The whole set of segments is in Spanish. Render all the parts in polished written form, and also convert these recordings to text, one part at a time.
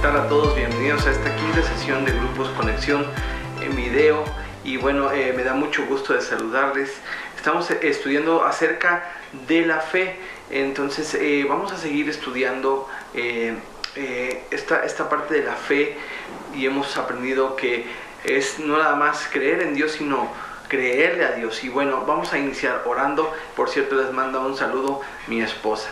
tal a todos? Bienvenidos a esta quinta sesión de Grupos Conexión en video. Y bueno, me da mucho gusto de saludarles. Estamos estudiando acerca de la fe. Entonces vamos a seguir estudiando esta parte de la fe. Y hemos aprendido que es no nada más creer en Dios, sino creerle a Dios. Y bueno, vamos a iniciar orando. Por cierto, les manda un saludo mi esposa.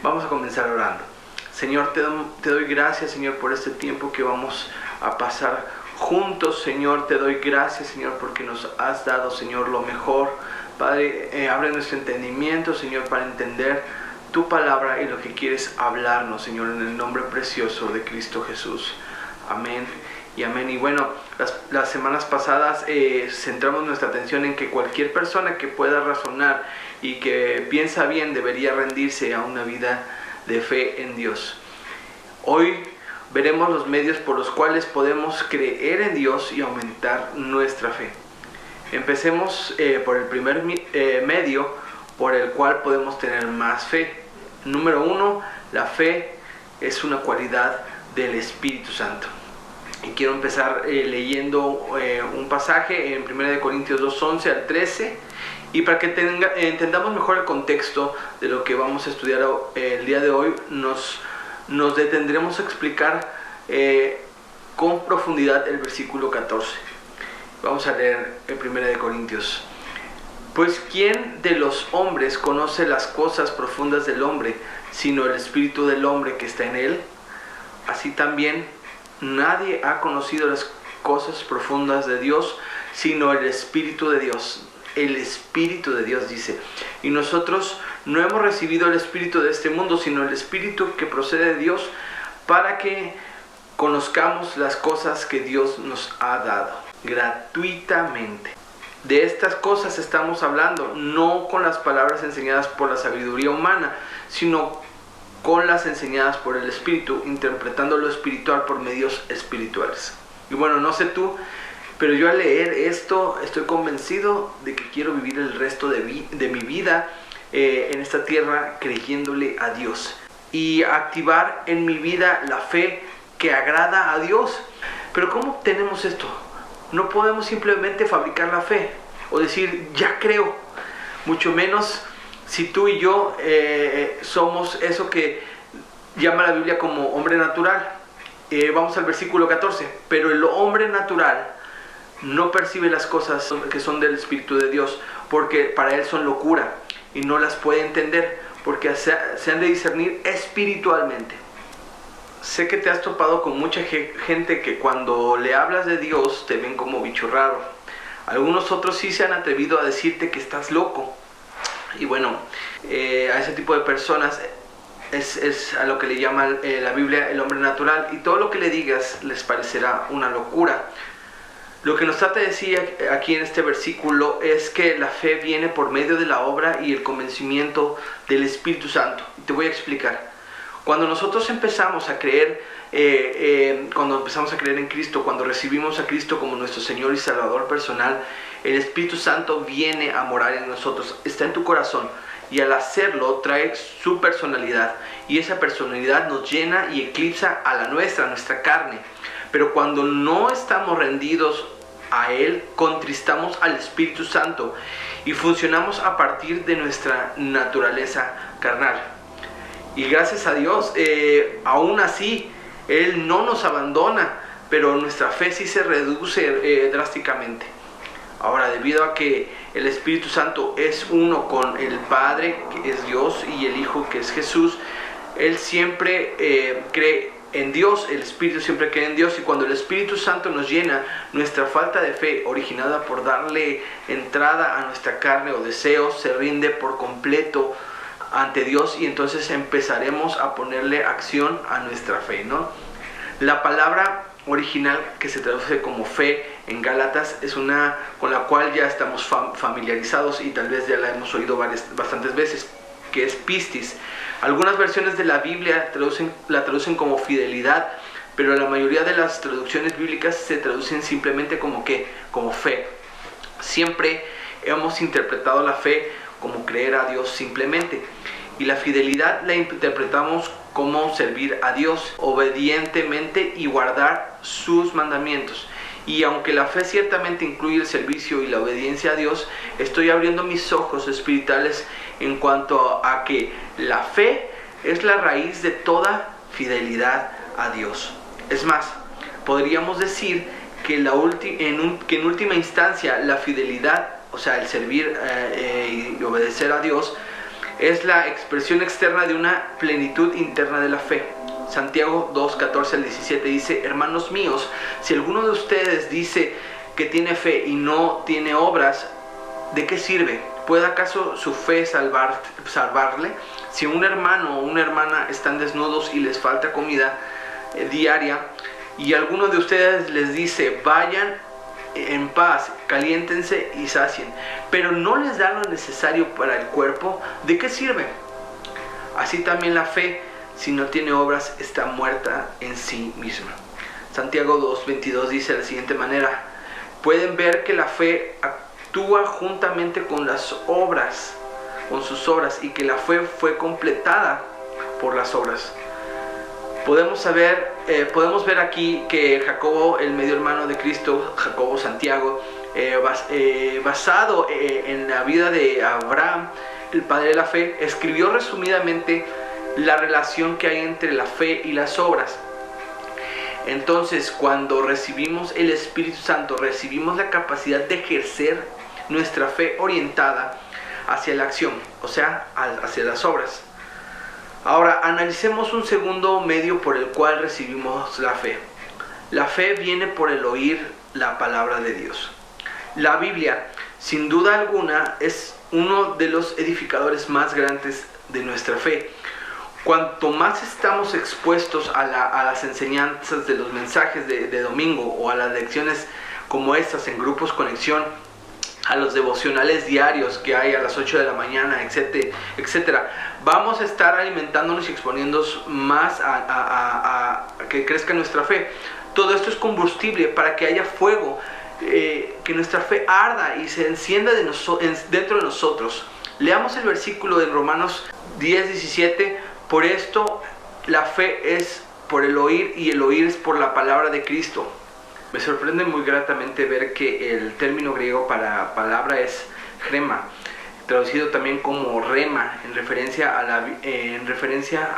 Vamos a comenzar orando. Señor, te doy gracias, Señor, por este tiempo que vamos a pasar juntos. Señor, te doy gracias, Señor, porque nos has dado, Señor, lo mejor. Padre, abre nuestro entendimiento, Señor, para entender tu palabra y lo que quieres hablarnos, Señor, en el nombre precioso de Cristo Jesús. Amén y amén. Y bueno, las semanas pasadas centramos nuestra atención en que cualquier persona que pueda razonar y que piensa bien debería rendirse a una vida de fe en Dios. Hoy veremos los medios por los cuales podemos creer en Dios y aumentar nuestra fe. Empecemos por el primer medio por el cual podemos tener más fe. Número 1, la fe es una cualidad del Espíritu Santo. Y quiero empezar leyendo un pasaje en 1 Corintios 2:11 al 13. Y para que entendamos mejor el contexto de lo que vamos a estudiar el día de hoy, nos detendremos a explicar con profundidad el versículo 14. Vamos a leer en 1 Corintios. Pues ¿quién de los hombres conoce las cosas profundas del hombre, sino el espíritu del hombre que está en él? Así también nadie ha conocido las cosas profundas de Dios, sino el Espíritu de Dios. El Espíritu de Dios dice. Y nosotros no hemos recibido el espíritu de este mundo, sino el Espíritu que procede de Dios, para que conozcamos las cosas que Dios nos ha dado gratuitamente. De estas cosas estamos hablando, no con las palabras enseñadas por la sabiduría humana, sino con las enseñadas por el Espíritu, interpretando lo espiritual por medios espirituales. Y bueno, no sé tú, pero yo al leer esto estoy convencido de que quiero vivir el resto de mi vida en esta tierra creyéndole a Dios y activar en mi vida la fe que agrada a Dios. Pero ¿cómo obtenemos esto? No podemos simplemente fabricar la fe o decir ya creo, mucho menos si tú y yo somos eso que llama la Biblia como hombre natural. Vamos al versículo 14. Pero el hombre natural no percibe las cosas que son del Espíritu de Dios, porque para él son locura y no las puede entender, porque se han de discernir espiritualmente. Sé que te has topado con mucha gente que cuando le hablas de Dios te ven como bicho raro. Algunos otros sí se han atrevido a decirte que estás loco. Y bueno, a ese tipo de personas es a lo que le llama la Biblia el hombre natural, y todo lo que le digas les parecerá una locura. Lo que nos trata de decir aquí en este versículo es que la fe viene por medio de la obra y el convencimiento del Espíritu Santo. Te voy a explicar. Cuando nosotros empezamos a creer, en Cristo, cuando recibimos a Cristo como nuestro Señor y Salvador personal, el Espíritu Santo viene a morar en nosotros, está en tu corazón, y al hacerlo trae su personalidad, y esa personalidad nos llena y eclipsa a nuestra carne. Pero cuando no estamos rendidos a Él, contristamos al Espíritu Santo y funcionamos a partir de nuestra naturaleza carnal. Y gracias a Dios, aún así, Él no nos abandona, pero nuestra fe sí se reduce drásticamente. Ahora, debido a que el Espíritu Santo es uno con el Padre, que es Dios, y el Hijo, que es Jesús, Él siempre cree en Dios, el Espíritu siempre cree en Dios, y cuando el Espíritu Santo nos llena, nuestra falta de fe, originada por darle entrada a nuestra carne o deseos, se rinde por completo ante Dios, y entonces empezaremos a ponerle acción a nuestra fe, ¿no? La palabra original que se traduce como fe en Gálatas es una con la cual ya estamos familiarizados y tal vez ya la hemos oído bastantes veces, que es pistis. Algunas versiones de la Biblia la traducen como fidelidad, pero la mayoría de las traducciones bíblicas se traducen simplemente como fe. Siempre hemos interpretado la fe como creer a Dios simplemente, y la fidelidad la interpretamos cómo servir a Dios obedientemente y guardar sus mandamientos. Y aunque la fe ciertamente incluye el servicio y la obediencia a Dios, estoy abriendo mis ojos espirituales en cuanto a que la fe es la raíz de toda fidelidad a Dios. Es más, podríamos decir que en última instancia la fidelidad, o sea, el servir y obedecer a Dios, es la expresión externa de una plenitud interna de la fe. Santiago 2, 14 al 17 dice: hermanos míos, si alguno de ustedes dice que tiene fe y no tiene obras, ¿de qué sirve? ¿Puede acaso su fe salvarle? Si un hermano o una hermana están desnudos y les falta comida diaria, y alguno de ustedes les dice: vayan en paz, caliéntense y sacien, pero no les da lo necesario para el cuerpo, ¿de qué sirve? Así también la fe, si no tiene obras, está muerta en sí misma. Santiago 2:22 dice de la siguiente manera: pueden ver que la fe actúa juntamente con las obras, con sus obras, y que la fe fue completada por las obras. Podemos ver aquí que Jacobo, el medio hermano de Cristo, Jacobo Santiago, basado en la vida de Abraham, el padre de la fe, escribió resumidamente la relación que hay entre la fe y las obras. Entonces, cuando recibimos el Espíritu Santo, recibimos la capacidad de ejercer nuestra fe orientada hacia la acción, o sea, hacia las obras. Ahora, analicemos un segundo medio por el cual recibimos la fe. La fe viene por el oír la palabra de Dios. La Biblia, sin duda alguna, es uno de los edificadores más grandes de nuestra fe. Cuanto más estamos expuestos a las enseñanzas de los mensajes de domingo o a las lecciones como estas en grupos conexión, a los devocionales diarios que hay a las 8 de la mañana, etcétera, vamos a estar alimentándonos y exponiéndonos más a que crezca nuestra fe. Todo esto es combustible para que haya fuego, que nuestra fe arda y se encienda dentro de nosotros. Leamos el versículo de Romanos 10:17. Por esto la fe es por el oír y el oír es por la palabra de Cristo. Me sorprende muy gratamente ver que el término griego para palabra es chrema, traducido también como rema, en referencia a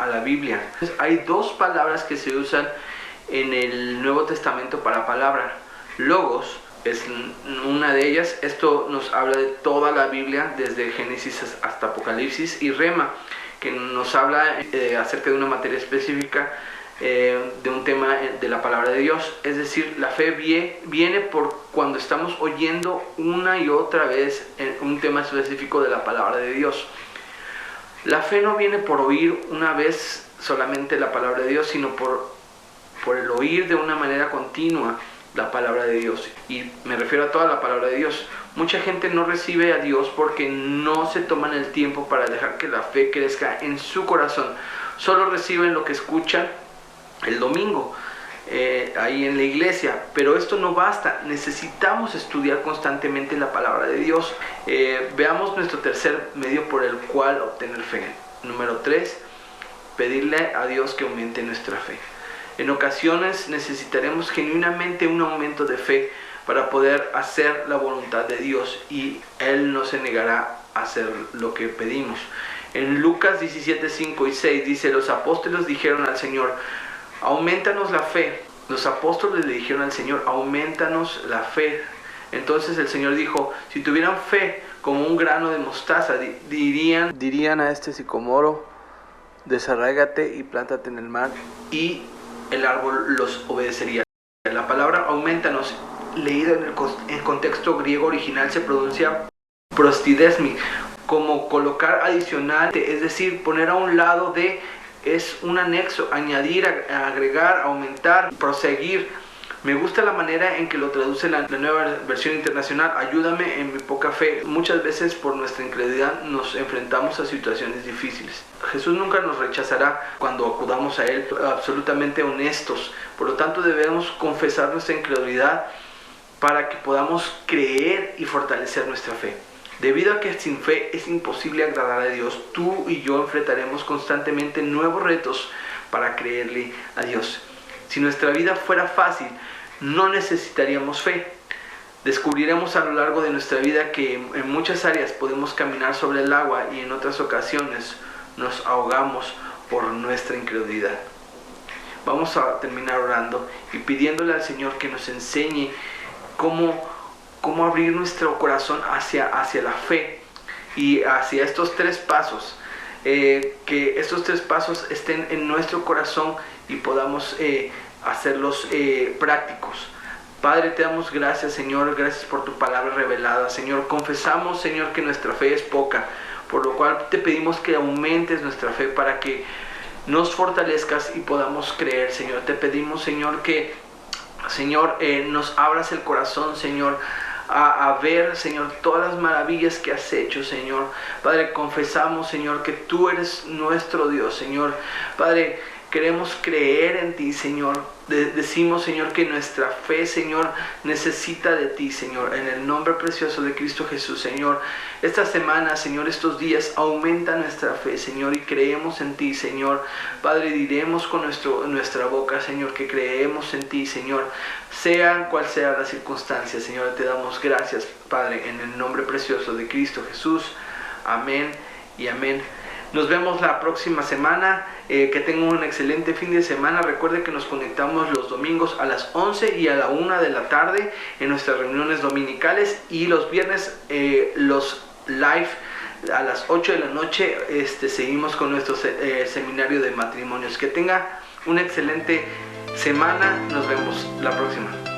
la Biblia. Entonces, hay dos palabras que se usan en el Nuevo Testamento para palabra. Logos es una de ellas. Esto nos habla de toda la Biblia, desde Génesis hasta Apocalipsis, y rema, que nos habla acerca de una materia específica, de un tema de la palabra de Dios. Es decir, la fe viene por cuando estamos oyendo una y otra vez un tema específico de la palabra de Dios. La fe no viene por oír una vez solamente la palabra de Dios, sino por el oír de una manera continua la palabra de Dios. Y me refiero a toda la palabra de Dios. Mucha gente no recibe a Dios porque no se toman el tiempo para dejar que la fe crezca en su corazón. Solo reciben lo que escuchan el domingo ahí en la iglesia, pero esto no basta. Necesitamos estudiar constantemente la palabra de Dios. Veamos nuestro tercer medio por el cual obtener fe. Número 3, pedirle a Dios que aumente nuestra fe. En ocasiones necesitaremos genuinamente un aumento de fe para poder hacer la voluntad de Dios, y Él no se negará a hacer lo que pedimos. En Lucas 17:5 y 6 dice: los apóstoles dijeron al Señor: aumentanos la fe. Los apóstoles le dijeron al Señor: aumentanos la fe. Entonces el Señor dijo: si tuvieran fe como un grano de mostaza, dirían a este sicomoro: desarráigate y plántate en el mar, y el árbol los obedecería. La palabra aumentanos, leída en el contexto griego original, se pronuncia prostidesmi, como colocar adicional, es decir, poner a un lado de, es un anexo, añadir, agregar, aumentar, proseguir. Me gusta la manera en que lo traduce la Nueva Versión Internacional. Ayúdame en mi poca fe. Muchas veces por nuestra incredulidad nos enfrentamos a situaciones difíciles. Jesús nunca nos rechazará cuando acudamos a Él absolutamente honestos. Por lo tanto, debemos confesar nuestra incredulidad para que podamos creer y fortalecer nuestra fe. Debido a que sin fe es imposible agradar a Dios, tú y yo enfrentaremos constantemente nuevos retos para creerle a Dios. Si nuestra vida fuera fácil, no necesitaríamos fe. Descubriremos a lo largo de nuestra vida que en muchas áreas podemos caminar sobre el agua y en otras ocasiones nos ahogamos por nuestra incredulidad. Vamos a terminar orando y pidiéndole al Señor que nos enseñe cómo abrir nuestro corazón hacia la fe y hacia estos 3 pasos. Que estos 3 pasos estén en nuestro corazón y podamos hacerlos prácticos. Padre, te damos gracias, Señor, gracias por tu palabra revelada. Señor, confesamos, Señor, que nuestra fe es poca, por lo cual te pedimos que aumentes nuestra fe para que nos fortalezcas y podamos creer, Señor. Te pedimos, Señor, que, Señor, nos abras el corazón, Señor, a ver, Señor, todas las maravillas que has hecho, Señor. Padre, confesamos, Señor, que tú eres nuestro Dios, Señor. Padre, queremos creer en ti, Señor. Decimos, Señor, que nuestra fe, Señor, necesita de ti, Señor. En el nombre precioso de Cristo Jesús, Señor. Esta semana, Señor, estos días, aumenta nuestra fe, Señor, y creemos en ti, Señor. Padre, diremos con nuestra boca, Señor, que creemos en ti, Señor. Sean cual sea las circunstancias, Señor, te damos gracias, Padre, en el nombre precioso de Cristo Jesús. Amén y amén. Nos vemos la próxima semana. Que tengan un excelente fin de semana. Recuerde que nos conectamos los domingos a las 11 y a la 1 de la tarde en nuestras reuniones dominicales, y los viernes los live a las 8 de la noche. Seguimos con nuestro seminario de matrimonios. Que tenga una excelente semana. Nos vemos la próxima.